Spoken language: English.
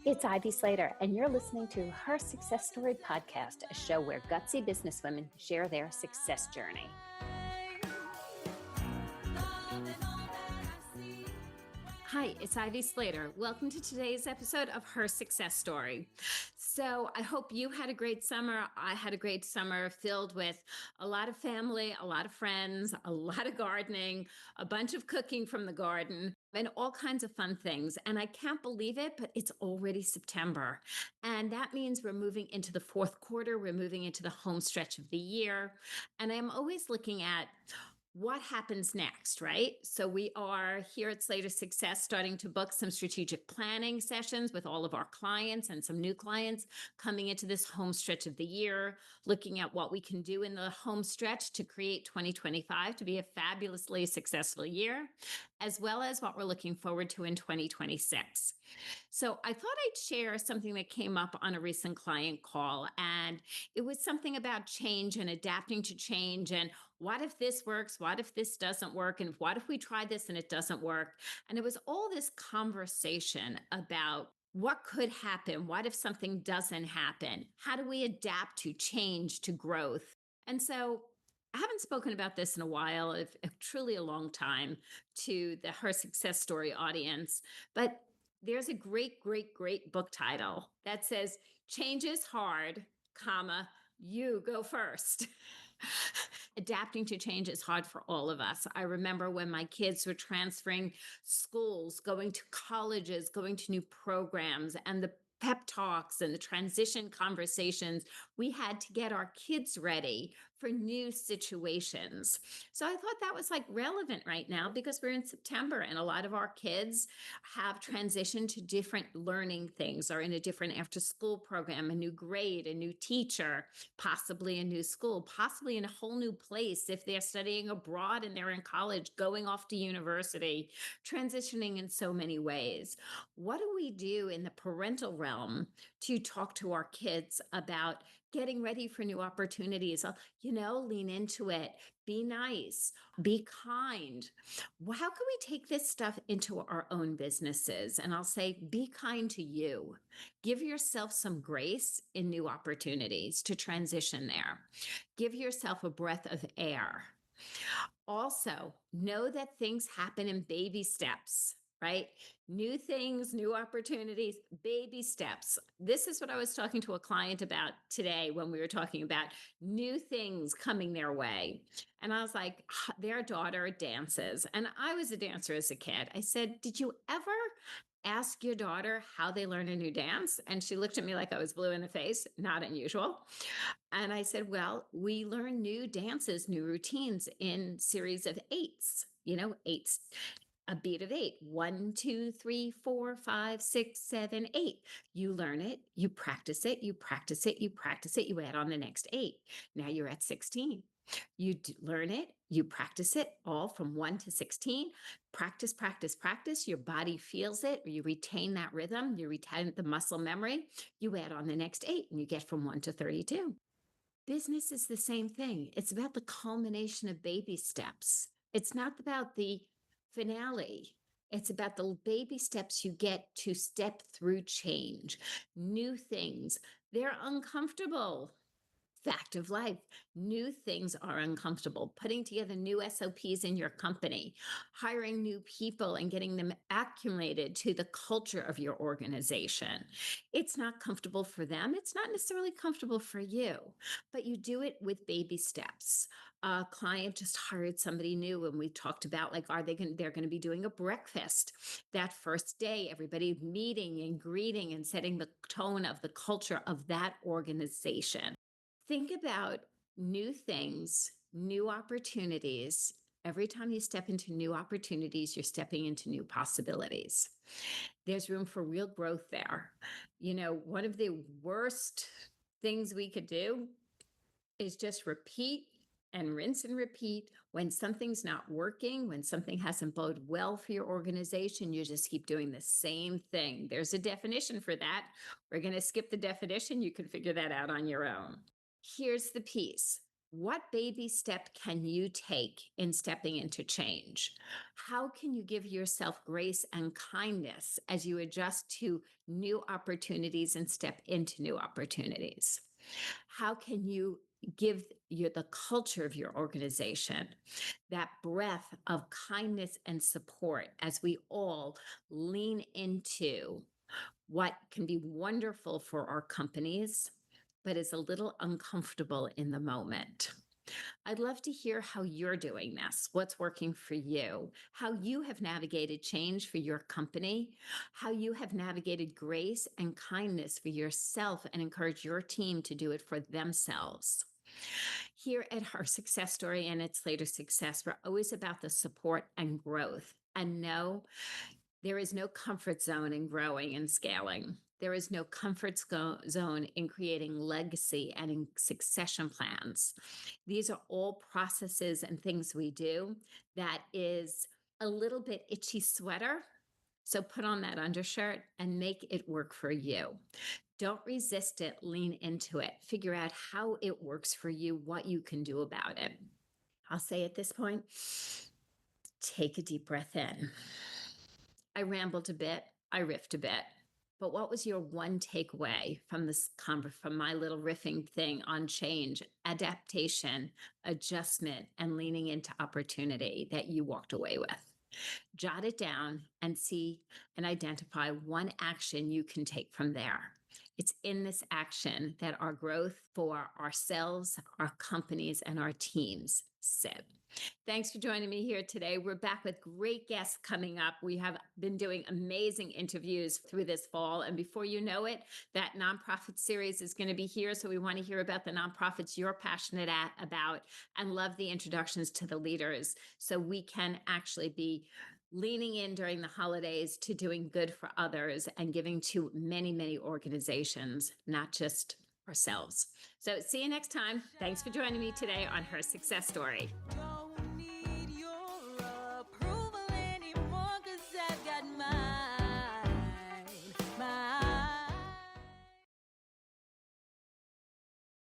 It's Ivy Slater, and you're listening to Her Success Story podcast, a show where gutsy businesswomen share their success journey. Hi, it's Ivy Slater. Welcome to today's episode of Her Success Story. So I hope you had a great summer. I had a great summer filled with a lot of family, a lot of friends, a lot of gardening, a bunch of cooking from the garden, and all kinds of fun things. And I can't believe it, but it's already September. And that means we're moving into the fourth quarter. We're moving into the home stretch of the year. And I'm always looking at what happens next, right? So we are here at Slater Success starting to book some strategic planning sessions with all of our clients and some new clients coming into this home stretch of the year, looking at what we can do in the home stretch to create 2025 to be a fabulously successful year, as well as what we're looking forward to in 2026. So I thought I'd share something that came up on a recent client call, and it was something about change and adapting to change and what if this works? What if this doesn't work? And what if we try this and it doesn't work? And it was all this conversation about what could happen? What if something doesn't happen? How do we adapt to change, to growth? And so I haven't spoken about this in a while, if truly a long time, to the Her Success Story audience. But there's a great book title that says, Change is hard, comma, you go first. Adapting to change is hard for all of us. I remember when my kids were transferring schools, going to colleges, going to new programs, and the pep talks and the transition conversations, we had to get our kids ready for new situations. So I thought that was like relevant right now because we're in September and a lot of our kids have transitioned to different learning things or in a different after school program, a new grade, a new teacher, possibly a new school, possibly in a whole new place if they're studying abroad and they're in college, going off to university, transitioning in so many ways. What do we do in the parental realm to talk to our kids about getting ready for new opportunities? Lean into it, be nice, be kind. How can we take this stuff into our own businesses? And I'll say, be kind to you. Give yourself some grace in new opportunities to transition there. Give yourself a breath of air. Also, know that things happen in baby steps. Right? New things, new opportunities, baby steps. This is what I was talking to a client about today when we were talking about new things coming their way. And I was like, their daughter dances. And I was a dancer as a kid. I said, did you ever ask your daughter how they learn a new dance? And she looked at me like I was blue in the face, not unusual. And I said, well, we learn new dances, new routines in series of eights, eights. A beat of 8. 1, 2, 3, 4, 5, 6, 7, 8. You learn it, you practice it, you practice it, you practice it, you add on the next 8. Now you're at 16. You learn it, you practice it, all from 1 to 16. Practice, practice, practice. Your body feels it, you retain that rhythm, you retain the muscle memory. You add on the next 8, and you get from 1 to 32. Business is the same thing. It's about the culmination of baby steps. It's not about the finale. It's about the baby steps you get to step through change, new things. They're uncomfortable. Fact of life. New things are uncomfortable. Putting together new SOPs in your company, hiring new people and getting them acclimated to the culture of your organization. It's not comfortable for them. It's not necessarily comfortable for you, but you do it with baby steps. A client just hired somebody new and we talked about they're going to be doing a breakfast that first day, everybody meeting and greeting and setting the tone of the culture of that organization. Think about new things, new opportunities. Every time you step into new opportunities, you're stepping into new possibilities. There's room for real growth there. One of the worst things we could do is just repeat and rinse and repeat. When something's not working, when something hasn't boded well for your organization, you just keep doing the same thing. There's a definition for that. We're going to skip the definition. You can figure that out on your own. Here's the piece. What baby step can you take in stepping into change? How can you give yourself grace and kindness as you adjust to new opportunities and step into new opportunities? How can you give the culture of your organization that breath of kindness and support as we all lean into what can be wonderful for our companies, but is a little uncomfortable in the moment? I'd love to hear how you're doing this, what's working for you, how you have navigated change for your company, how you have navigated grace and kindness for yourself and encourage your team to do it for themselves. Here at Her Success Story and at Slater Success, we're always about the support and growth. And no, there is no comfort zone in growing and scaling. There is no comfort zone in creating legacy and in succession plans. These are all processes and things we do that is a little bit itchy sweater. So put on that undershirt and make it work for you. Don't resist it, lean into it. Figure out how it works for you, what you can do about it. I'll say at this point, take a deep breath in. I rambled a bit, I riffed a bit. But what was your one takeaway from this from my little riffing thing on change, adaptation, adjustment, and leaning into opportunity that you walked away with? Jot it down and see and identify one action you can take from there. It's in this action that our growth for ourselves, our companies, and our teams sit. Thanks for joining me here today. We're back with great guests coming up. We have been doing amazing interviews through this fall. And before you know it, that nonprofit series is going to be here. So we want to hear about the nonprofits you're passionate about and love the introductions to the leaders so we can actually be leaning in during the holidays to doing good for others and giving to many, many organizations, not just ourselves. So see you next time. Thanks for joining me today on Her Success Story.